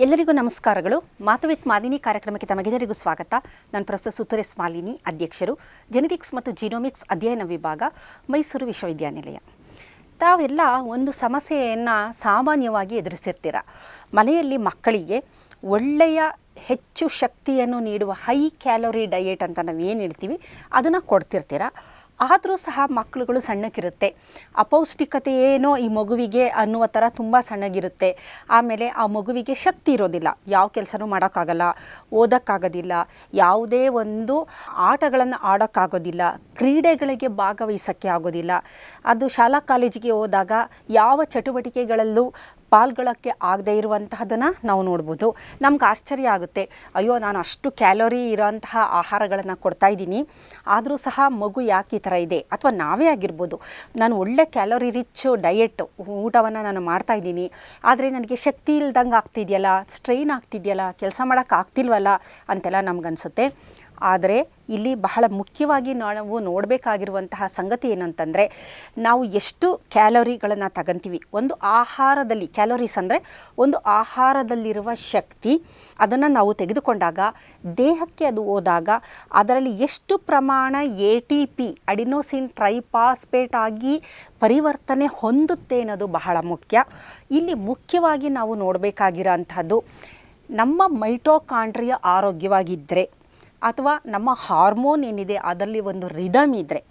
ಎಲ್ಲರಿಗೂ ನಮಸ್ಕಾರಗಳು. ಮಾತು ವಿತ್ ಮಾಲಿನಿ ಕಾರ್ಯಕ್ರಮಕ್ಕೆ ತಮಗೆಲ್ಲರಿಗೂ ಸ್ವಾಗತ. ನಾನು ಪ್ರೊಫೆಸರ್ ಸುತರೇಶ್ ಮಾಲಿನಿ, ಅಧ್ಯಕ್ಷರು, ಜೆನೆಟಿಕ್ಸ್ ಮತ್ತು ಜೀನೋಮಿಕ್ಸ್ ಅಧ್ಯಯನ ವಿಭಾಗ, ಮೈಸೂರು ವಿಶ್ವವಿದ್ಯಾನಿಲಯ. ತಾವೆಲ್ಲ ಒಂದು ಸಮಸ್ಯೆಯನ್ನು ಸಾಮಾನ್ಯವಾಗಿ ಎದುರಿಸಿರ್ತೀರ. ಮನೆಯಲ್ಲಿ ಮಕ್ಕಳಿಗೆ ಒಳ್ಳೆಯ ಹೆಚ್ಚು ಶಕ್ತಿಯನ್ನು ನೀಡುವ ಹೈ ಕ್ಯಾಲೋರಿ ಡಯೆಟ್ ಅಂತ ನಾವು ಏನು ಹೇಳ್ತೀವಿ ಅದನ್ನು ಕೊಡ್ತಿರ್ತೀರ. ಆದರೂ ಸಹ ಮಕ್ಕಳುಗಳು ಸಣ್ಣಕ್ಕಿರುತ್ತೆ. ಅಪೌಷ್ಟಿಕತೆ ಏನೋ ಈ ಮಗುವಿಗೆ ಅನ್ನುವ ಥರ ತುಂಬ ಸಣ್ಣಗಿರುತ್ತೆ. ಆಮೇಲೆ ಆ ಮಗುವಿಗೆ ಶಕ್ತಿ ಇರೋದಿಲ್ಲ, ಯಾವ ಕೆಲಸನೂ ಮಾಡೋಕ್ಕಾಗಲ್ಲ, ಓದೋಕ್ಕಾಗೋದಿಲ್ಲ, ಯಾವುದೇ ಒಂದು ಆಟಗಳನ್ನು ಆಡೋಕ್ಕಾಗೋದಿಲ್ಲ, ಕ್ರೀಡೆಗಳಿಗೆ ಭಾಗವಹಿಸೋಕ್ಕೆ ಆಗೋದಿಲ್ಲ. ಅದು ಶಾಲಾ ಕಾಲೇಜಿಗೆ ಹೋದಾಗ ಯಾವ ಚಟುವಟಿಕೆಗಳಲ್ಲೂ ಪಾಲ್ಗೊಳ್ಳೋಕ್ಕೆ ಆಗದೆ ಇರುವಂತಹದನ್ನು ನಾವು ನೋಡ್ಬೋದು. ನಮ್ಗೆ ಆಶ್ಚರ್ಯ ಆಗುತ್ತೆ, ಅಯ್ಯೋ ನಾನು ಅಷ್ಟು ಕ್ಯಾಲೋರಿ ಇರೋಂತಹ ಆಹಾರಗಳನ್ನು ಕೊಡ್ತಾಯಿದ್ದೀನಿ, ಆದರೂ ಸಹ ಮಗು ಯಾಕೆ ಈ ಥರ ಇದೆ, ಅಥವಾ ನಾವೇ ಆಗಿರ್ಬೋದು, ನಾನು ಒಳ್ಳೆ ಕ್ಯಾಲೋರಿ ರಿಚ್ ಡಯೆಟ್ ಊಟವನ್ನು ನಾನು ಮಾಡ್ತಾಯಿದ್ದೀನಿ, ಆದರೆ ನನಗೆ ಶಕ್ತಿ ಇಲ್ದಂಗೆ ಆಗ್ತಿದೆಯಲ್ಲ, ಸ್ಟ್ರೈನ್ ಆಗ್ತಿದೆಯಲ್ಲ, ಕೆಲಸ ಮಾಡೋಕ್ಕೆ ಆಗ್ತಿಲ್ವಲ್ಲ ಅಂತೆಲ್ಲ ನಮಗನ್ಸುತ್ತೆ. ಆದರೆ ಇಲ್ಲಿ ಬಹಳ ಮುಖ್ಯವಾಗಿ ನಾವು ನೋಡಬೇಕಾಗಿರುವಂತಹ ಸಂಗತಿ ಏನಂತಂದರೆ, ನಾವು ಎಷ್ಟು ಕ್ಯಾಲೋರಿಗಳನ್ನು ತಗೊಂತೀವಿ ಒಂದು ಆಹಾರದಲ್ಲಿ, ಕ್ಯಾಲೋರೀಸ್ ಅಂದರೆ ಒಂದು ಆಹಾರದಲ್ಲಿರುವ ಶಕ್ತಿ, ಅದನ್ನು ನಾವು ತೆಗೆದುಕೊಂಡಾಗ ದೇಹಕ್ಕೆ ಅದು ಹೋದಾಗ ಅದರಲ್ಲಿ ಎಷ್ಟು ಪ್ರಮಾಣ ATP ಅಡಿನೋಸಿನ್ ಟ್ರೈಫಾಸ್ಫೇಟ್ ಆಗಿ ಪರಿವರ್ತನೆ ಹೊಂದುತ್ತೆ ಅನ್ನೋದು ಬಹಳ ಮುಖ್ಯ. ಇಲ್ಲಿ ಮುಖ್ಯವಾಗಿ ನಾವು ನೋಡಬೇಕಾಗಿರೋ ಅಂಥದ್ದು, ನಮ್ಮ ಮೈಟೋಕಾಂಡ್ರಿಯ ಆರೋಗ್ಯವಾಗಿದ್ದರೆ ಅಥವಾ ನಮ್ಮ ಹಾರ್ಮೋನ್ ಏನಿದೆ ಅದರಲ್ಲಿ ಒಂದು ರಿದಮ್ ಇದ್ದರೆ,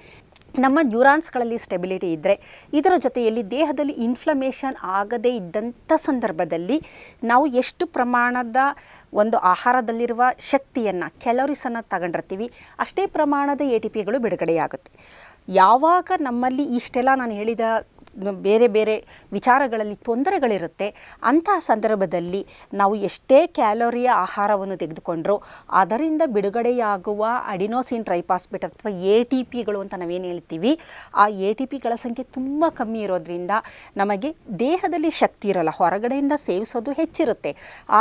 ನಮ್ಮ ನ್ಯೂರಾನ್ಸ್ಗಳಲ್ಲಿ ಸ್ಟೆಬಿಲಿಟಿ ಇದ್ದರೆ, ಇದರ ಜೊತೆಯಲ್ಲಿ ದೇಹದಲ್ಲಿ ಇನ್ಫ್ಲಮೇಷನ್ ಆಗದೇ ಇದ್ದಂಥ ಸಂದರ್ಭದಲ್ಲಿ ನಾವು ಎಷ್ಟು ಪ್ರಮಾಣದ ಒಂದು ಆಹಾರದಲ್ಲಿರುವ ಶಕ್ತಿಯನ್ನು, ಕ್ಯಾಲೋರೀಸನ್ನು ತಗೊಂಡಿರ್ತೀವಿ, ಅಷ್ಟೇ ಪ್ರಮಾಣದ ATPಗಳು ಬಿಡುಗಡೆಯಾಗುತ್ತೆ. ಯಾವಾಗ ನಮ್ಮಲ್ಲಿ ಇಷ್ಟೆಲ್ಲ ನಾನು ಹೇಳಿದ ಬೇರೆ ಬೇರೆ ವಿಚಾರಗಳಲ್ಲಿ ತೊಂದರೆಗಳಿರುತ್ತೆ, ಅಂತಹ ಸಂದರ್ಭದಲ್ಲಿ ನಾವು ಎಷ್ಟೇ ಕ್ಯಾಲೋರಿಯ ಆಹಾರವನ್ನು ತೆಗೆದುಕೊಂಡ್ರೂ ಅದರಿಂದ ಬಿಡುಗಡೆಯಾಗುವ ಅಡಿನೋಸಿನ್ ಟ್ರೈಫಾಸ್ಫೇಟ್ ಅಥವಾ ATPಗಳು ಅಂತ ನಾವೇನು ಹೇಳ್ತೀವಿ, ಆ ATPಗಳ ಸಂಖ್ಯೆ ತುಂಬ ಕಮ್ಮಿ ಇರೋದ್ರಿಂದ ನಮಗೆ ದೇಹದಲ್ಲಿ ಶಕ್ತಿ ಇರೋಲ್ಲ, ಹೊರಗಡೆಯಿಂದ ಸೇವಿಸೋದು ಹೆಚ್ಚಿರುತ್ತೆ,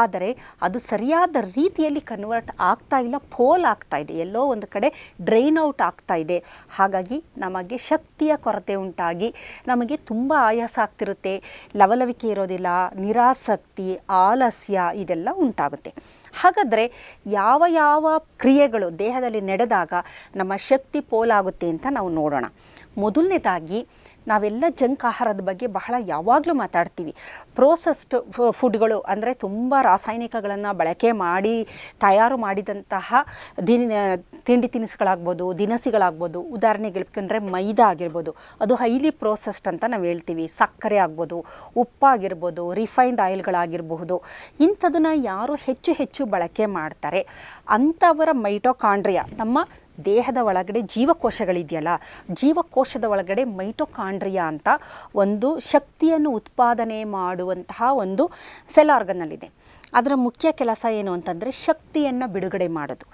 ಆದರೆ ಅದು ಸರಿಯಾದ ರೀತಿಯಲ್ಲಿ ಕನ್ವರ್ಟ್ ಆಗ್ತಾ ಇಲ್ಲ, ಪೋಲ್ ಆಗ್ತಾ ಇದೆ, ಎಲ್ಲೋ ಒಂದು ಕಡೆ ಡ್ರೈನ್ ಔಟ್ ಆಗ್ತಾ ಇದೆ. ಹಾಗಾಗಿ ನಮಗೆ ಶಕ್ತಿಯ ಕೊರತೆ ಉಂಟಾಗಿ ನಮಗೆ ತುಂಬ ಆಯಾಸ ಆಗ್ತಿರುತ್ತೆ, ಲವಲವಿಕೆ ಇರೋದಿಲ್ಲ, ನಿರಾಸಕ್ತಿ, ಆಲಸ್ಯ ಇದೆಲ್ಲ ಉಂಟಾಗುತ್ತೆ. ಹಾಗಾದರೆ ಯಾವ ಯಾವ ಕ್ರಿಯೆಗಳು ದೇಹದಲ್ಲಿ ನಡೆದಾಗ ನಮ್ಮ ಶಕ್ತಿ ಪೋಲಾಗುತ್ತೆ ಅಂತ ನಾವು ನೋಡೋಣ. ಮೊದಲನೇದಾಗಿ ನಾವೆಲ್ಲ ಜಂಕ್ ಆಹಾರದ ಬಗ್ಗೆ ಬಹಳ ಯಾವಾಗಲೂ ಮಾತಾಡ್ತೀವಿ. ಪ್ರೋಸೆಸ್ಡ್ ಫುಡ್ಗಳು ಅಂದರೆ ತುಂಬ ರಾಸಾಯನಿಕಗಳನ್ನು ಬಳಕೆ ಮಾಡಿ ತಯಾರು ಮಾಡಿದಂತಹ ತಿಂಡಿ ತಿನಿಸುಗಳಾಗ್ಬೋದು, ದಿನಸಿಗಳಾಗ್ಬೋದು. ಉದಾಹರಣೆಗೆ ಹೇಳ್ಬೇಕಂದ್ರೆ ಮೈದಾ ಆಗಿರ್ಬೋದು, ಅದು ಹೈಲಿ ಪ್ರೋಸೆಸ್ಡ್ ಅಂತ ನಾವು ಹೇಳ್ತೀವಿ. ಸಕ್ಕರೆ ಆಗ್ಬೋದು, ಉಪ್ಪಾಗಿರ್ಬೋದು, ರಿಫೈನ್ಡ್ ಆಯಿಲ್ಗಳಾಗಿರಬಹುದು. ಇಂಥದನ್ನು ಯಾರು ಹೆಚ್ಚು ಹೆಚ್ಚು ಬಳಕೆ ಮಾಡ್ತಾರೆ ಅಂಥವರ ಮೈಟೋಕಾಂಡ್ರಿಯಾ, ನಮ್ಮ ದೇಹದ ಒಳಗಡೆ ಜೀವಕೋಶಗಳಿದೆಯಲ್ಲ, ಜೀವಕೋಶದ ಒಳಗಡೆ ಮೈಟೋಕಾಂಡ್ರಿಯಾ ಅಂತ ಒಂದು ಶಕ್ತಿಯನ್ನು ಉತ್ಪಾದನೆ ಮಾಡುವಂತಹ ಒಂದು ಸೆಲ್ ಆರ್ಗನ್ನಲ್ಲಿದೆ. ಅದರ ಮುಖ್ಯ ಕೆಲಸ ಏನು ಅಂತಂದರೆ ಶಕ್ತಿಯನ್ನು ಬಿಡುಗಡೆ ಮಾಡೋದು.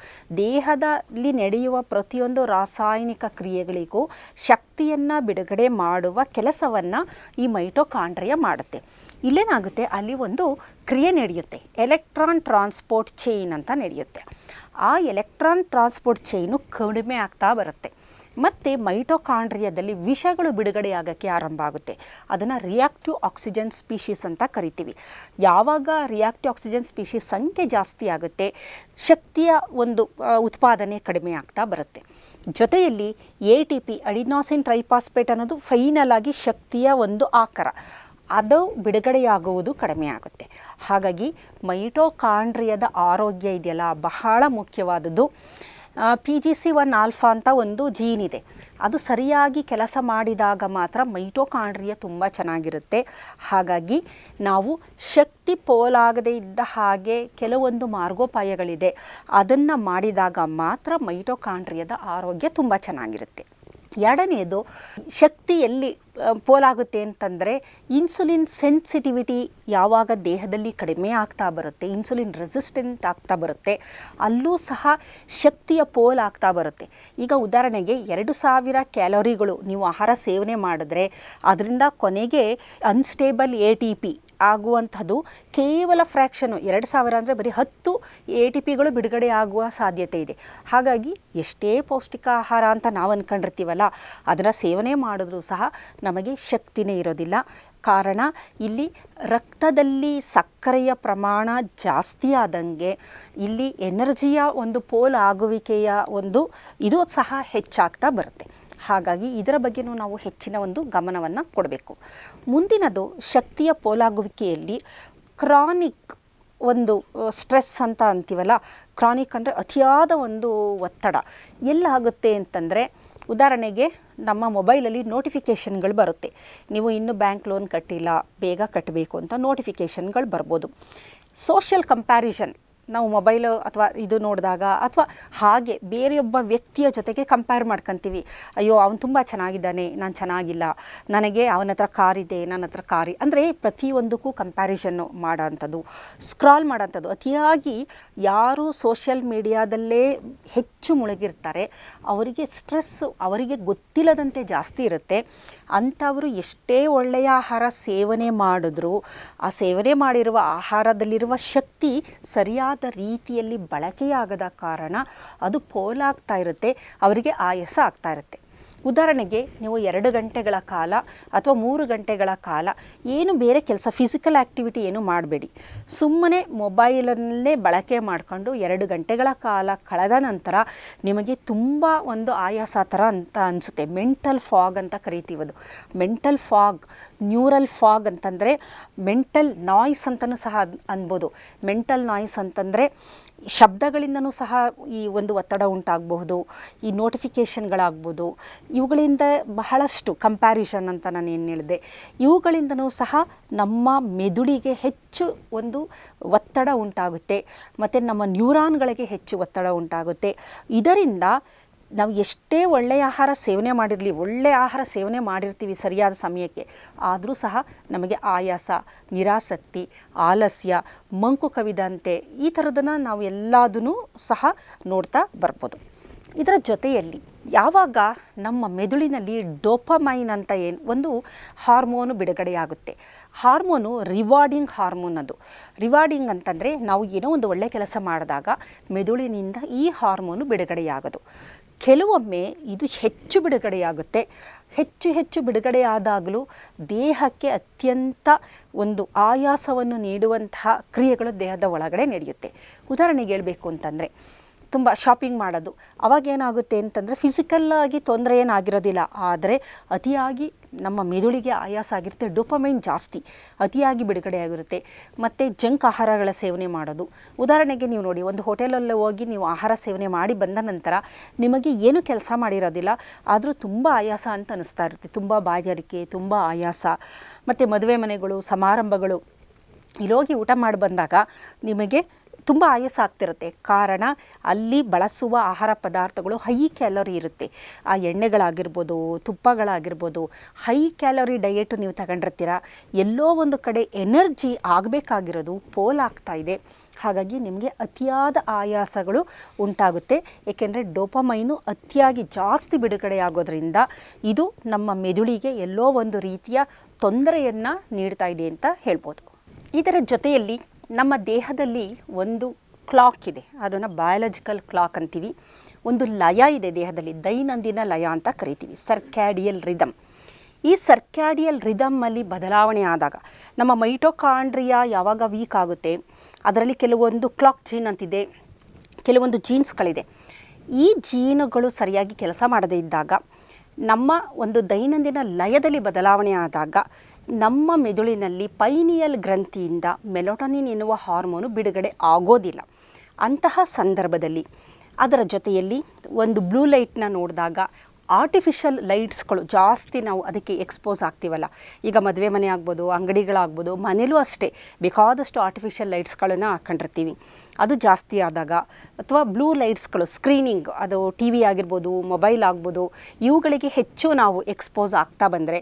ದೇಹದಲ್ಲಿ ನಡೆಯುವ ಪ್ರತಿಯೊಂದು ರಾಸಾಯನಿಕ ಕ್ರಿಯೆಗಳಿಗೂ ಶಕ್ತಿಯನ್ನು ಬಿಡುಗಡೆ ಮಾಡುವ ಕೆಲಸವನ್ನು ಈ ಮೈಟೋಕಾಂಡ್ರಿಯಾ ಮಾಡುತ್ತೆ. ಇಲ್ಲೇನಾಗುತ್ತೆ, ಅಲ್ಲಿ ಒಂದು ಕ್ರಿಯೆ ನಡೆಯುತ್ತೆ, ಎಲೆಕ್ಟ್ರಾನ್ ಟ್ರಾನ್ಸ್ಪೋರ್ಟ್ ಚೈನ್ ಅಂತ ನಡೆಯುತ್ತೆ. ಆ ಎಲೆಕ್ಟ್ರಾನ್ ಟ್ರಾನ್ಸ್ಪೋರ್ಟ್ ಚೈನು ಕಡಿಮೆ ಆಗ್ತಾ ಬರುತ್ತೆ ಮತ್ತು ಮೈಟೋಕಾಂಡ್ರಿಯಾದಲ್ಲಿ ವಿಷಗಳು ಬಿಡುಗಡೆಯಾಗೋಕ್ಕೆ ಆರಂಭ ಆಗುತ್ತೆ. ಅದನ್ನು ರಿಯಾಕ್ಟಿವ್ ಆಕ್ಸಿಜನ್ ಸ್ಪೀಷೀಸ್ ಅಂತ ಕರಿತೀವಿ. ಯಾವಾಗ ರಿಯಾಕ್ಟಿವ್ ಆಕ್ಸಿಜನ್ ಸ್ಪೀಷೀಸ್ ಸಂಖ್ಯೆ ಜಾಸ್ತಿ ಆಗುತ್ತೆ, ಶಕ್ತಿಯ ಒಂದು ಉತ್ಪಾದನೆ ಕಡಿಮೆ ಆಗ್ತಾ ಬರುತ್ತೆ. ಜೊತೆಯಲ್ಲಿ ATP ಅಡಿನೋಸಿನ್ ಟ್ರೈಫಾಸ್ಫೇಟ್ ಅನ್ನೋದು ಫೈನಲ್ ಆಗಿ ಶಕ್ತಿಯ ಒಂದು ಆಕರ, ಅದು ಬಿಡುಗಡೆಯಾಗುವುದು ಕಡಿಮೆ ಆಗುತ್ತೆ. ಹಾಗಾಗಿ ಮೈಟೋಕಾಂಡ್ರಿಯಾದ ಆರೋಗ್ಯ ಇದೆಯಲ್ಲ ಬಹಳ ಮುಖ್ಯವಾದದ್ದು. PGC1 ಆಲ್ಫಾ ಅಂತ ಒಂದು ಜೀನ್ ಇದೆ, ಅದು ಸರಿಯಾಗಿ ಕೆಲಸ ಮಾಡಿದಾಗ ಮಾತ್ರ ಮೈಟೋಕಾಂಡ್ರಿಯಾ ತುಂಬ ಚೆನ್ನಾಗಿರುತ್ತೆ. ಹಾಗಾಗಿ ನಾವು ಶಕ್ತಿ ಪೋಲಾಗದೇ ಇದ್ದ ಹಾಗೆ ಕೆಲವೊಂದು ಮಾರ್ಗೋಪಾಯಗಳಿದೆ, ಅದನ್ನು ಮಾಡಿದಾಗ ಮಾತ್ರ ಮೈಟೋಕಾಂಡ್ರಿಯಾದ ಆರೋಗ್ಯ ತುಂಬ ಚೆನ್ನಾಗಿರುತ್ತೆ. ಎರಡನೆಯದು, ಶಕ್ತಿ ಎಲ್ಲಿ ಪೋಲಾಗುತ್ತೆ ಅಂತಂದರೆ ಇನ್ಸುಲಿನ್ ಸೆನ್ಸಿಟಿವಿಟಿ ಯಾವಾಗ ದೇಹದಲ್ಲಿ ಕಡಿಮೆ ಆಗ್ತಾ ಬರುತ್ತೆ, ಇನ್ಸುಲಿನ್ ರೆಸಿಸ್ಟೆಂಟ್ ಆಗ್ತಾ ಬರುತ್ತೆ, ಅಲ್ಲೂ ಸಹ ಶಕ್ತಿಯ ಪೋಲ್ ಆಗ್ತಾ ಬರುತ್ತೆ. ಈಗ ಉದಾಹರಣೆಗೆ 2000 ಕ್ಯಾಲೋರಿಗಳು ನೀವು ಆಹಾರ ಸೇವನೆ ಮಾಡಿದ್ರೆ ಅದರಿಂದ ಕೊನೆಗೆ ಅನ್ಸ್ಟೇಬಲ್ ATP ಆಗುವಂಥದ್ದು ಕೇವಲ ಫ್ರ್ಯಾಕ್ಷನು 2000 ಅಂದರೆ ಬರೀ 10 ATPಗಳು ಬಿಡುಗಡೆ ಆಗುವ ಸಾಧ್ಯತೆ ಇದೆ. ಹಾಗಾಗಿ ಎಷ್ಟೇ ಪೌಷ್ಟಿಕ ಆಹಾರ ಅಂತ ನಾವು ಅಂದ್ಕೊಂಡಿರ್ತೀವಲ್ಲ, ಅದರ ಸೇವನೆ ಮಾಡಿದ್ರೂ ಸಹ ನಮಗೆ ಶಕ್ತಿನೇ ಇರೋದಿಲ್ಲ. ಕಾರಣ ಇಲ್ಲಿ ರಕ್ತದಲ್ಲಿ ಸಕ್ಕರೆಯ ಪ್ರಮಾಣ ಜಾಸ್ತಿ ಆದಂಗೆ ಇಲ್ಲಿ ಎನರ್ಜಿಯ ಒಂದು ಪೋಲಾಗುವಿಕೆಯ ಒಂದು ಇದು ಸಹ ಹೆಚ್ಚಾಗ್ತಾ ಬರುತ್ತೆ. ಹಾಗಾಗಿ ಇದರ ಬಗ್ಗೆನೂ ನಾವು ಹೆಚ್ಚಿನ ಒಂದು ಗಮನವನ್ನು ಕೊಡಬೇಕು. ಮುಂದಿನದು ಶಕ್ತಿಯ ಪೋಲಾಗುವಿಕೆಯಲ್ಲಿ ಕ್ರಾನಿಕ್ ಒಂದು ಸ್ಟ್ರೆಸ್ ಅಂತ ಅಂತೀವಲ್ಲ, ಕ್ರಾನಿಕ್ ಅಂದರೆ ಅತಿಯಾದ ಒಂದು ಒತ್ತಡ ಎಲ್ಲಾಗುತ್ತೆ ಅಂತಂದರೆ, ಉದಾಹರಣೆಗೆ ನಮ್ಮ ಮೊಬೈಲಲ್ಲಿ ನೋಟಿಫಿಕೇಷನ್ಗಳು ಬರುತ್ತೆ. ನೀವು ಇನ್ನೂ ಬ್ಯಾಂಕ್ ಲೋನ್ ಕಟ್ಟಿಲ್ಲ, ಬೇಗ ಕಟ್ಟಬೇಕು ಅಂತ ನೋಟಿಫಿಕೇಷನ್ಗಳು ಬರ್ಬೋದು. ಸೋಷಿಯಲ್ ಕಂಪ್ಯಾರಿಸನ್ ನಾವು ಮೊಬೈಲು ಅಥವಾ ಇದು ನೋಡಿದಾಗ ಅಥವಾ ಹಾಗೆ ಬೇರೆಯೊಬ್ಬ ವ್ಯಕ್ತಿಯ ಜೊತೆಗೆ ಕಂಪೇರ್ ಮಾಡ್ಕೊತೀವಿ. ಅಯ್ಯೋ ಅವನು ತುಂಬ ಚೆನ್ನಾಗಿದ್ದಾನೆ, ನಾನು ಚೆನ್ನಾಗಿಲ್ಲ, ನನಗೆ ಅವನ ಹತ್ರ ಕಾರಿದೆ, ನನ್ನ ಹತ್ರ ಕಾರಿ ಅಂದರೆ ಪ್ರತಿಯೊಂದಕ್ಕೂ ಕಂಪ್ಯಾರಿಸನ್ನು ಮಾಡೋಂಥದ್ದು, ಸ್ಕ್ರಾಲ್ ಮಾಡೋಂಥದ್ದು. ಅತಿಯಾಗಿ ಯಾರು ಸೋಷಿಯಲ್ ಮೀಡಿಯಾದಲ್ಲೇ ಹೆಚ್ಚು ಮುಳುಗಿರ್ತಾರೆ ಅವರಿಗೆ ಸ್ಟ್ರೆಸ್ಸು ಅವರಿಗೆ ಗೊತ್ತಿಲ್ಲದಂತೆ ಜಾಸ್ತಿ ಇರುತ್ತೆ. ಅಂಥವರು ಎಷ್ಟೇ ಒಳ್ಳೆಯ ಆಹಾರ ಸೇವನೆ ಮಾಡಿದ್ರೂ ಆ ಸೇವನೆ ಮಾಡಿರುವ ಆಹಾರದಲ್ಲಿರುವ ಶಕ್ತಿ ಸರಿಯಾದ ರೀತಿಯಲ್ಲಿ ಬಳಕೆಯಾಗದ ಕಾರಣ ಅದು ಪೋಲಾಗ್ತಾ ಇರುತ್ತೆ, ಅವರಿಗೆ ಆಯಾಸ ಆಗ್ತಾ ಇರುತ್ತೆ. ಉದಾಹರಣೆಗೆ ನೀವು 2 ಗಂಟೆಗಳ ಕಾಲ ಅಥವಾ 3 ಗಂಟೆಗಳ ಕಾಲ ಏನು ಬೇರೆ ಕೆಲಸ ಫಿಸಿಕಲ್ ಆ್ಯಕ್ಟಿವಿಟಿ ಏನು ಮಾಡಬೇಡಿ, ಸುಮ್ಮನೆ ಮೊಬೈಲನ್ನೇ ಬಳಕೆ ಮಾಡಿಕೊಂಡು 2 ಗಂಟೆಗಳ ಕಾಲ ಕಳೆದ ನಂತರ ನಿಮಗೆ ತುಂಬ ಒಂದು ಆಯಾಸ ಥರ ಅಂತ ಅನಿಸುತ್ತೆ. ಮೆಂಟಲ್ ಫಾಗ್ ಅಂತ ಕರಿತೀವಿ. ಅದು ಮೆಂಟಲ್ ಫಾಗ್, ನ್ಯೂರಲ್ ಫಾಗ್ ಅಂತಂದರೆ ಮೆಂಟಲ್ ನಾಯ್ಸ್ ಅಂತಲೂ ಸಹ ಅನ್ಬೋದು. ಮೆಂಟಲ್ ನಾಯ್ಸ್ ಅಂತಂದರೆ ಶಬ್ದಗಳಿಂದನೂ ಸಹ ಈ ಒಂದು ಒತ್ತಡ ಉಂಟಾಗಬಹುದು, ಈ ನೋಟಿಫಿಕೇಷನ್ಗಳಾಗ್ಬೋದು, ಇವುಗಳಿಂದ ಬಹಳಷ್ಟು ಕಂಪ್ಯಾರಿಸನ್ ಅಂತ ನಾನು ಏನು ಹೇಳಿದೆ, ಇವುಗಳಿಂದನೂ ಸಹ ನಮ್ಮ ಮೆದುಳಿಗೆ ಹೆಚ್ಚು ಒಂದು ಒತ್ತಡ ಉಂಟಾಗುತ್ತೆ ಮತ್ತು ನಮ್ಮ ನ್ಯೂರಾನ್ಗಳಿಗೆ ಹೆಚ್ಚು ಒತ್ತಡ ಉಂಟಾಗುತ್ತೆ. ಇದರಿಂದ ನಾವು ಎಷ್ಟೇ ಒಳ್ಳೆಯ ಆಹಾರ ಸೇವನೆ ಮಾಡಿರಲಿ, ಒಳ್ಳೆಯ ಆಹಾರ ಸೇವನೆ ಮಾಡಿರ್ತೀವಿ ಸರಿಯಾದ ಸಮಯಕ್ಕೆ, ಆದರೂ ಸಹ ನಮಗೆ ಆಯಾಸ, ನಿರಾಸಕ್ತಿ, ಆಲಸ್ಯ, ಮಂಕು ಕವಿದಂತೆ ಈ ಥರದನ್ನು ನಾವು ಎಲ್ಲದನ್ನೂ ಸಹ ನೋಡ್ತಾ ಬರ್ಬೋದು. ಇದರ ಜೊತೆಯಲ್ಲಿ ಯಾವಾಗ ನಮ್ಮ ಮೆದುಳಿನಲ್ಲಿ ಡೋಪಮೈನ್ ಅಂತ ಏನು ಒಂದು ಹಾರ್ಮೋನು ಬಿಡುಗಡೆಯಾಗುತ್ತೆ. Hormone rewarding hormone. ಅದು ರಿವಾರ್ಡಿಂಗ್ ಅಂತಂದರೆ ನಾವು ಏನೋ ಒಂದು ಒಳ್ಳೆಯ ಕೆಲಸ ಮಾಡಿದಾಗ ಮೆದುಳಿನಿಂದ ಈ ಹಾರ್ಮೋನು ಬಿಡುಗಡೆಯಾಗೋದು. ಕೆಲವೊಮ್ಮೆ ಇದು ಹೆಚ್ಚು ಬಿಡುಗಡೆಯಾಗುತ್ತೆ. ಹೆಚ್ಚು ಬಿಡುಗಡೆಯಾದಾಗಲೂ ದೇಹಕ್ಕೆ ಅತ್ಯಂತ ಒಂದು ಆಯಾಸವನ್ನು ನೀಡುವಂತಹ ಕ್ರಿಯೆಗಳು ದೇಹದ ಒಳಗಡೆ ನಡೆಯುತ್ತೆ. ಉದಾಹರಣೆಗೆ ಹೇಳಬೇಕು ಅಂತಂದರೆ, ತುಂಬ ಶಾಪಿಂಗ್ ಮಾಡೋದು, ಅವಾಗೇನಾಗುತ್ತೆ ಅಂತಂದರೆ ಫಿಸಿಕಲ್ಲಾಗಿ ತೊಂದರೆ ಏನಾಗಿರೋದಿಲ್ಲ, ಆದರೆ ಅತಿಯಾಗಿ ನಮ್ಮ ಮೆದುಳಿಗೆ ಆಯಾಸ ಆಗಿರುತ್ತೆ. ಡೋಪಮೈನ್ ಜಾಸ್ತಿ ಅತಿಯಾಗಿ ಬಿಡುಗಡೆಯಾಗಿರುತ್ತೆ. ಮತ್ತು ಜಂಕ್ ಆಹಾರಗಳ ಸೇವನೆ ಮಾಡೋದು. ಉದಾಹರಣೆಗೆ ನೀವು ನೋಡಿ, ಒಂದು ಹೋಟೆಲಲ್ಲಿ ಹೋಗಿ ನೀವು ಆಹಾರ ಸೇವನೆ ಮಾಡಿ ಬಂದ ನಂತರ ನಿಮಗೆ ಏನು ಕೆಲಸ ಮಾಡಿರೋದಿಲ್ಲ, ಆದರೂ ತುಂಬ ಆಯಾಸ ಅಂತ ಅನ್ನಿಸ್ತಾ ಇರುತ್ತೆ. ತುಂಬ ಬಾಯಾರಿಕೆ, ತುಂಬ ಆಯಾಸ. ಮತ್ತು ಮದುವೆ ಮನೆಗಳು, ಸಮಾರಂಭಗಳು ಇಲ್ಲೋಗಿ ಊಟ ಮಾಡಿ ಬಂದಾಗ ನಿಮಗೆ ತುಂಬ ಆಯಾಸ ಆಗ್ತಿರುತ್ತೆ. ಕಾರಣ ಅಲ್ಲಿ ಬಳಸುವ ಆಹಾರ ಪದಾರ್ಥಗಳು ಹೈ ಕ್ಯಾಲರಿ ಇರುತ್ತೆ. ಆ ಎಣ್ಣೆಗಳಾಗಿರ್ಬೋದು, ತುಪ್ಪಗಳಾಗಿರ್ಬೋದು, ಹೈ ಕ್ಯಾಲರಿ ಡಯೆಟ್ ನೀವು ತಗೊಂಡಿರ್ತೀರ. ಎಲ್ಲೋ ಒಂದು ಕಡೆ ಎನರ್ಜಿ ಆಗಬೇಕಾಗಿರೋದು ಪೋಲಾಗ್ತಾ ಇದೆ. ಹಾಗಾಗಿ ನಿಮಗೆ ಅತಿಯಾದ ಆಯಾಸಗಳು ಉಂಟಾಗುತ್ತೆ. ಏಕೆಂದರೆ ಡೋಪಮೈನು ಅತಿಯಾಗಿ ಜಾಸ್ತಿ ಬಿಡುಗಡೆಯಾಗೋದ್ರಿಂದ ಇದು ನಮ್ಮ ಮೆದುಳಿಗೆ ಎಲ್ಲೋ ಒಂದು ರೀತಿಯ ತೊಂದರೆಯನ್ನು ನೀಡ್ತಾ ಇದೆ ಅಂತ ಹೇಳ್ಬೋದು. ಇದರ ಜೊತೆಯಲ್ಲಿ ನಮ್ಮ ದೇಹದಲ್ಲಿ ಒಂದು ಕ್ಲಾಕ್ ಇದೆ, ಅದನ್ನು ಬಯಾಲಜಿಕಲ್ ಕ್ಲಾಕ್ ಅಂತೀವಿ. ಒಂದು ಲಯ ಇದೆ ದೇಹದಲ್ಲಿ, ದೈನಂದಿನ ಲಯ ಅಂತ ಕರಿತೀವಿ, ಸರ್ಕ್ಯಾಡಿಯಲ್ ರಿದಮ್. ಈ ಸರ್ಕ್ಯಾಡಿಯಲ್ ರಿದಮ್ಮಲ್ಲಿ ಬದಲಾವಣೆ ಆದಾಗ ನಮ್ಮ ಮೈಟೋಕಾಂಡ್ರಿಯಾ ಯಾವಾಗ ವೀಕ್ ಆಗುತ್ತೆ, ಅದರಲ್ಲಿ ಕೆಲವೊಂದು ಕ್ಲಾಕ್ ಜೀನ್ ಅಂತಿದೆ, ಕೆಲವೊಂದು ಜೀನ್ಸ್ಗಳಿದೆ. ಈ ಜೀನುಗಳು ಸರಿಯಾಗಿ ಕೆಲಸ ಮಾಡದೇ ಇದ್ದಾಗ, ನಮ್ಮ ಒಂದು ದೈನಂದಿನ ಲಯದಲ್ಲಿ ಬದಲಾವಣೆ ಆದಾಗ ನಮ್ಮ ಮೆದುಳಿನಲ್ಲಿ ಪೈನಿಯಲ್ ಗ್ರಂಥಿಯಿಂದ ಮೆಲೋಟೋನಿನ್ ಎನ್ನುವ ಹಾರ್ಮೋನು ಬಿಡುಗಡೆ ಆಗೋದಿಲ್ಲ. ಅಂತಹ ಸಂದರ್ಭದಲ್ಲಿ ಅದರ ಜೊತೆಯಲ್ಲಿ ಒಂದು ಬ್ಲೂ ಲೈಟ್ನ ನೋಡಿದಾಗ ಆರ್ಟಿಫಿಷಿಯಲ್ ಲೈಟ್ಸ್ಗಳು ಜಾಸ್ತಿ ನಾವು ಅದಕ್ಕೆ ಎಕ್ಸ್ಪೋಸ್ ಆಗ್ತೀವಲ್ಲ, ಈಗ ಮದುವೆ ಮನೆ ಆಗ್ಬೋದು, ಅಂಗಡಿಗಳಾಗ್ಬೋದು, ಮನೇಲೂ ಅಷ್ಟೇ ಬೇಕಾದಷ್ಟು ಆರ್ಟಿಫಿಷಿಯಲ್ ಲೈಟ್ಸ್ಗಳನ್ನು ಹಾಕ್ಕೊಂಡಿರ್ತೀವಿ. ಅದು ಜಾಸ್ತಿ ಆದಾಗ ಅಥವಾ ಬ್ಲೂ ಲೈಟ್ಸ್ಗಳು ಸ್ಕ್ರೀನಿಂಗ್, ಅದು ಟಿ ವಿ ಆಗಿರ್ಬೋದು, ಮೊಬೈಲ್ ಆಗ್ಬೋದು, ಇವುಗಳಿಗೆ ಹೆಚ್ಚು ನಾವು ಎಕ್ಸ್ಪೋಸ್ ಆಗ್ತಾ ಬಂದರೆ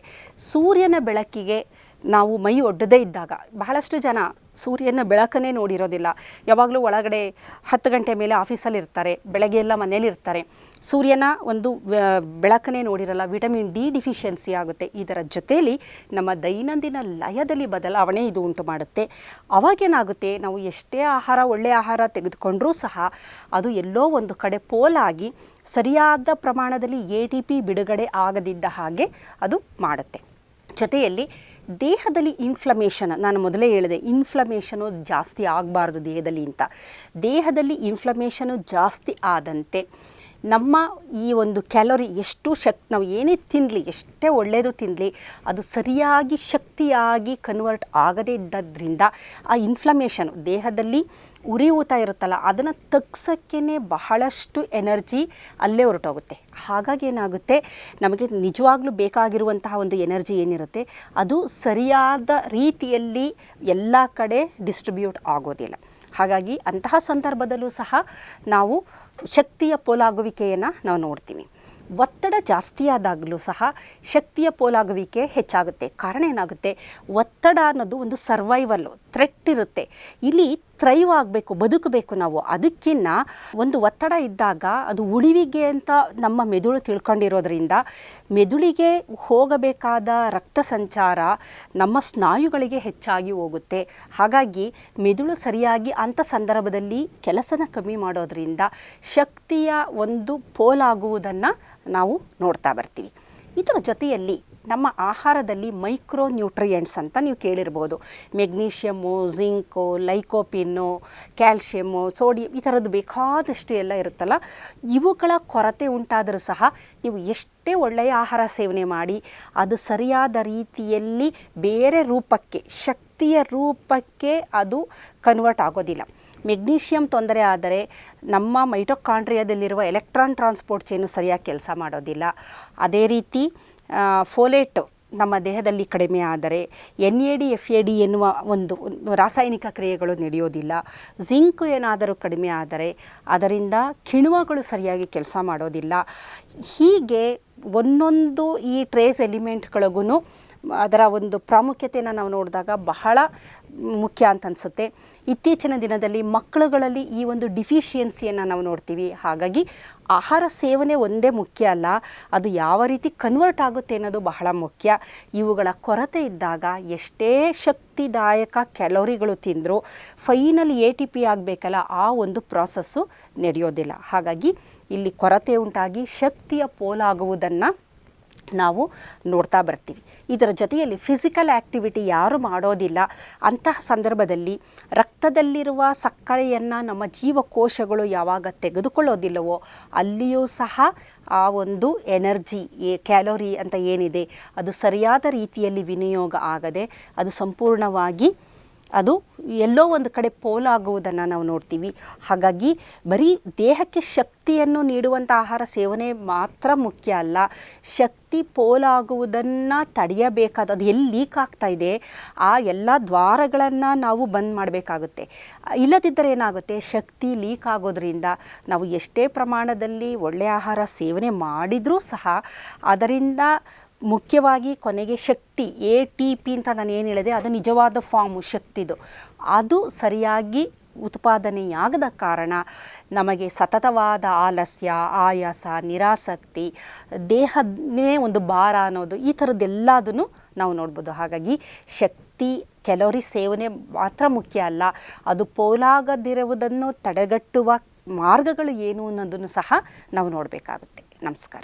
ಸೂರ್ಯನ ಬೆಳಕಿಗೆ ನಾವು ಮೈ ಒಡ್ಡದೇ ಇದ್ದಾಗ ಬಹಳಷ್ಟು ಜನ ಸೂರ್ಯನ ಬೆಳಕನ್ನೇ ನೋಡಿರೋದಿಲ್ಲ. ಯಾವಾಗಲೂ ಒಳಗಡೆ 10 ಗಂಟೆ ಮೇಲೆ ಆಫೀಸಲ್ಲಿ ಇರ್ತಾರೆ, ಬೆಳಗ್ಗೆ ಎಲ್ಲ ಮನೇಲಿ ಇರ್ತಾರೆ, ಸೂರ್ಯನ ಒಂದು ಬೆಳಕನ್ನೇ ನೋಡಿರಲ್ಲ. ವಿಟಮಿನ್ ಡಿ ಡಿಫಿಷಿಯನ್ಸಿ ಆಗುತ್ತೆ. ಇದರ ಜೊತೆಯಲ್ಲಿ ನಮ್ಮ ದೈನಂದಿನ ಲಯದಲ್ಲಿ ಬದಲಾವಣೆ ಇದು ಉಂಟು ಮಾಡುತ್ತೆ. ಅವಾಗೇನಾಗುತ್ತೆ, ನಾವು ಎಷ್ಟೇ ಒಳ್ಳೆಯ ಆಹಾರ ತೆಗೆದುಕೊಂಡ್ರೂ ಸಹ ಅದು ಎಲ್ಲೋ ಒಂದು ಕಡೆ ಪೋಲಾಗಿ ಸರಿಯಾದ ಪ್ರಮಾಣದಲ್ಲಿ ATP ಬಿಡುಗಡೆ ಆಗದಿದ್ದ ಹಾಗೆ ಅದು ಮಾಡುತ್ತೆ. ಜೊತೆಯಲ್ಲಿ ದೇಹದಲ್ಲಿ ಇನ್ಫ್ಲಮೇಷನ್, ನಾನು ಮೊದಲೇ ಹೇಳಿದೆ ಇನ್ಫ್ಲಮೇಷನು ಜಾಸ್ತಿ ಆಗಬಾರ್ದು ದೇಹದಲ್ಲಿ ಅಂತ. ದೇಹದಲ್ಲಿ ಇನ್ಫ್ಲಮೇಷನು ಜಾಸ್ತಿ ಆದಂತೆ ನಮ್ಮ ಈ ಒಂದು ಕ್ಯಾಲೋರಿ ಎಷ್ಟು ನಾವು ಏನೇ ತಿನ್ನಲಿ, ಎಷ್ಟೇ ಒಳ್ಳೆಯದು ತಿನ್ನಲಿ, ಅದು ಸರಿಯಾಗಿ ಶಕ್ತಿಯಾಗಿ ಕನ್ವರ್ಟ್ ಆಗದೇ ಇದ್ದದ್ರಿಂದ ಆ ಇನ್ಫ್ಲಮೇಷನ್ ದೇಹದಲ್ಲಿ ಉರಿಯೂತ ಇರುತ್ತಲ್ಲ, ಅದನ್ನು ತಗ್ಸೋಕ್ಕೇ ಬಹಳಷ್ಟು ಎನರ್ಜಿ ಅಲ್ಲೇ ಹೊರಟೋಗುತ್ತೆ. ಹಾಗಾಗಿ ಏನಾಗುತ್ತೆ, ನಮಗೆ ನಿಜವಾಗ್ಲೂ ಬೇಕಾಗಿರುವಂತಹ ಒಂದು ಎನರ್ಜಿ ಏನಿರುತ್ತೆ ಅದು ಸರಿಯಾದ ರೀತಿಯಲ್ಲಿ ಎಲ್ಲ ಕಡೆ ಡಿಸ್ಟ್ರಿಬ್ಯೂಟ್ ಆಗೋದಿಲ್ಲ. ಹಾಗಾಗಿ ಅಂತಹ ಸಂದರ್ಭದಲ್ಲೂ ಸಹ ನಾವು ಶಕ್ತಿಯ ಪೋಲಾಗುವಿಕೆಯನ್ನು ನಾವು ನೋಡ್ತೀವಿ. ಒತ್ತಡ ಜಾಸ್ತಿ ಆದಾಗಲೂ ಸಹ ಶಕ್ತಿಯ ಪೋಲಾಗುವಿಕೆ ಹೆಚ್ಚಾಗುತ್ತೆ. ಕಾರಣ ಏನಾಗುತ್ತೆ, ಒತ್ತಡ ಅನ್ನೋದು ಒಂದು ಸರ್ವೈವಲ್ಲು, ಥ್ರೆಟ್ ಇರುತ್ತೆ. ಇಲ್ಲಿ ಥ್ರೈವ್ ಆಗಬೇಕು, ಬದುಕಬೇಕು ನಾವು. ಅದಕ್ಕಿಂತ ಒಂದು ಒತ್ತಡ ಇದ್ದಾಗ ಅದು ಉಳಿವಿಗೆ ಅಂತ ನಮ್ಮ ಮೆದುಳು ತಿಳ್ಕೊಂಡಿರೋದ್ರಿಂದ ಮೆದುಳಿಗೆ ಹೋಗಬೇಕಾದ ರಕ್ತ ಸಂಚಾರ ನಮ್ಮ ಸ್ನಾಯುಗಳಿಗೆ ಹೆಚ್ಚಾಗಿ ಹೋಗುತ್ತೆ. ಹಾಗಾಗಿ ಮೆದುಳು ಸರಿಯಾಗಿ ಅಂಥ ಸಂದರ್ಭದಲ್ಲಿ ಕೆಲಸನ ಕಮ್ಮಿ ಮಾಡೋದ್ರಿಂದ ಶಕ್ತಿಯ ಒಂದು ಪೋಲಾಗುವುದನ್ನು ನಾವು ನೋಡ್ತಾ ಬರ್ತೀವಿ. ಇದರ ಜೊತೆಯಲ್ಲಿ ನಮ್ಮ ಆಹಾರದಲ್ಲಿ ಮೈಕ್ರೋ ನ್ಯೂಟ್ರಿಯೆಂಟ್ಸ್ ಅಂತ ನೀವು ಕೇಳಿರ್ಬೋದು. ಮೆಗ್ನೀಷಿಯಮ್ಮು, ಜಿಂಕು, ಲೈಕೋಪಿನ್ನು, ಕ್ಯಾಲ್ಶಿಯಮ್ಮು, ಸೋಡಿಯಂ, ಈ ಥರದ್ದು ಬೇಕಾದಷ್ಟು ಎಲ್ಲ ಇರುತ್ತಲ್ಲ, ಇವುಗಳ ಕೊರತೆ ಉಂಟಾದರೂ ಸಹ ನೀವು ಎಷ್ಟೇ ಒಳ್ಳೆಯ ಆಹಾರ ಸೇವನೆ ಮಾಡಿ ಅದು ಸರಿಯಾದ ರೀತಿಯಲ್ಲಿ ಬೇರೆ ರೂಪಕ್ಕೆ, ಶಕ್ತಿಯ ರೂಪಕ್ಕೆ ಅದು ಕನ್ವರ್ಟ್ ಆಗೋದಿಲ್ಲ. ಮೆಗ್ನೀಷಿಯಮ್ ತೊಂದರೆ ಆದರೆ ನಮ್ಮ ಮೈಟೊಕಾಂಡ್ರಿಯಾದಲ್ಲಿರುವ ಎಲೆಕ್ಟ್ರಾನ್ ಟ್ರಾನ್ಸ್ಪೋರ್ಟ್ ಚೈನು ಸರಿಯಾಗಿ ಕೆಲಸ ಮಾಡೋದಿಲ್ಲ. ಅದೇ ರೀತಿ ಫೋಲೇಟ್ ನಮ್ಮ ದೇಹದಲ್ಲಿ ಕಡಿಮೆ ಆದರೆ NAD FAD ಎನ್ನುವ ಒಂದು ರಾಸಾಯನಿಕ ಕ್ರಿಯೆಗಳು ನಡೆಯೋದಿಲ್ಲ. ಜಿಂಕ್ ಏನಾದರೂ ಕಡಿಮೆ ಆದರೆ ಅದರಿಂದ ಕಿಣ್ವಗಳು ಸರಿಯಾಗಿ ಕೆಲಸ ಮಾಡೋದಿಲ್ಲ. ಹೀಗೆ ಒಂದೊಂದು ಈ ಟ್ರೇಸ್ ಎಲಿಮೆಂಟ್ಗಳಿಗೂ ಅದರ ಒಂದು ಪ್ರಾಮುಖ್ಯತೆಯನ್ನು ನಾವು ನೋಡಿದಾಗ ಬಹಳ ಮುಖ್ಯ ಅಂತ ಅನಿಸುತ್ತೆ. ಇತ್ತೀಚಿನ ದಿನದಲ್ಲಿ ಮಕ್ಕಳುಗಳಲ್ಲಿ ಈ ಒಂದು ಡಿಫಿಷಿಯನ್ಸಿಯನ್ನು ನಾವು ನೋಡ್ತೀವಿ. ಹಾಗಾಗಿ ಆಹಾರ ಸೇವನೆ ಒಂದೇ ಮುಖ್ಯ ಅಲ್ಲ, ಅದು ಯಾವ ರೀತಿ ಕನ್ವರ್ಟ್ ಆಗುತ್ತೆ ಅನ್ನೋದು ಬಹಳ ಮುಖ್ಯ. ಇವುಗಳ ಕೊರತೆ ಇದ್ದಾಗ ಎಷ್ಟೇ ಶಕ್ತಿದಾಯಕ ಕ್ಯಾಲೋರಿಗಳು ತಿಂದರೂ ಫೈನಲ್ ATP ಆಗಬೇಕಲ್ಲ, ಆ ಒಂದು ಪ್ರಾಸೆಸ್ಸು ನಡೆಯೋದಿಲ್ಲ. ಹಾಗಾಗಿ ಇಲ್ಲಿ ಕೊರತೆ ಉಂಟಾಗಿ ಶಕ್ತಿಯ ಪೋಲಾಗುವುದನ್ನು ನಾವು ನೋಡ್ತಾ ಬರ್ತೀವಿ. ಇದರ ಜೊತೆಯಲ್ಲಿ ಫಿಸಿಕಲ್ ಆ್ಯಕ್ಟಿವಿಟಿ ಯಾರು ಮಾಡೋದಿಲ್ಲ, ಅಂತಹ ಸಂದರ್ಭದಲ್ಲಿ ರಕ್ತದಲ್ಲಿರುವ ಸಕ್ಕರೆಯನ್ನು ನಮ್ಮ ಜೀವಕೋಶಗಳು ಯಾವಾಗ ತೆಗೆದುಕೊಳ್ಳೋದಿಲ್ಲವೋ ಅಲ್ಲಿಯೂ ಸಹ ಆ ಒಂದು ಎನರ್ಜಿ, ಕ್ಯಾಲೋರಿ ಅಂತ ಏನಿದೆ ಅದು ಸರಿಯಾದ ರೀತಿಯಲ್ಲಿ ವಿನಿಯೋಗ ಆಗದೆ ಅದು ಸಂಪೂರ್ಣವಾಗಿ ಅದು ಎಲ್ಲೋ ಒಂದು ಕಡೆ ಪೋಲಾಗುವುದನ್ನು ನಾವು ನೋಡ್ತೀವಿ. ಹಾಗಾಗಿ ಬರೀ ದೇಹಕ್ಕೆ ಶಕ್ತಿಯನ್ನು ನೀಡುವಂಥ ಆಹಾರ ಸೇವನೆ ಮಾತ್ರ ಮುಖ್ಯ ಅಲ್ಲ, ಶಕ್ತಿ ಪೋಲಾಗುವುದನ್ನು ತಡೆಯಬೇಕಾದ, ಅದು ಎಲ್ಲಿ ಲೀಕ್ ಆಗ್ತಾ ಇದೆ ಆ ಎಲ್ಲ ದ್ವಾರಗಳನ್ನು ನಾವು ಬಂದ್ ಮಾಡಬೇಕಾಗುತ್ತೆ. ಇಲ್ಲದಿದ್ದರೆ ಏನಾಗುತ್ತೆ, ಶಕ್ತಿ ಲೀಕ್ ಆಗೋದ್ರಿಂದ ನಾವು ಎಷ್ಟೇ ಪ್ರಮಾಣದಲ್ಲಿ ಒಳ್ಳೆಯ ಆಹಾರ ಸೇವನೆ ಮಾಡಿದರೂ ಸಹ ಅದರಿಂದ ಮುಖ್ಯವಾಗಿ ಕೊನೆಗೆ ಶಕ್ತಿ ATP ಅಂತ ನಾನು ಏನು ಹೇಳಿದೆ ಅದು ನಿಜವಾದ ಫಾರ್ಮು ಶಕ್ತಿದು, ಅದು ಸರಿಯಾಗಿ ಉತ್ಪಾದನೆಯಾಗದ ಕಾರಣ ನಮಗೆ ಸತತವಾದ ಆಲಸ್ಯ, ಆಯಾಸ, ನಿರಾಸಕ್ತಿ, ದೇಹನೇ ಒಂದು ಭಾರ ಅನ್ನೋದು, ಈ ಥರದ್ದೆಲ್ಲದನ್ನು ನಾವು ನೋಡ್ಬೋದು. ಹಾಗಾಗಿ ಶಕ್ತಿ ಕ್ಯಾಲೋರಿ ಸೇವನೆ ಮಾತ್ರ ಮುಖ್ಯ ಅಲ್ಲ, ಅದು ಪೋಲಾಗದಿರುವುದನ್ನು ತಡೆಗಟ್ಟುವ ಮಾರ್ಗಗಳು ಏನು ಅನ್ನೋದನ್ನು ಸಹ ನಾವು ನೋಡಬೇಕಾಗುತ್ತೆ. ನಮಸ್ಕಾರ.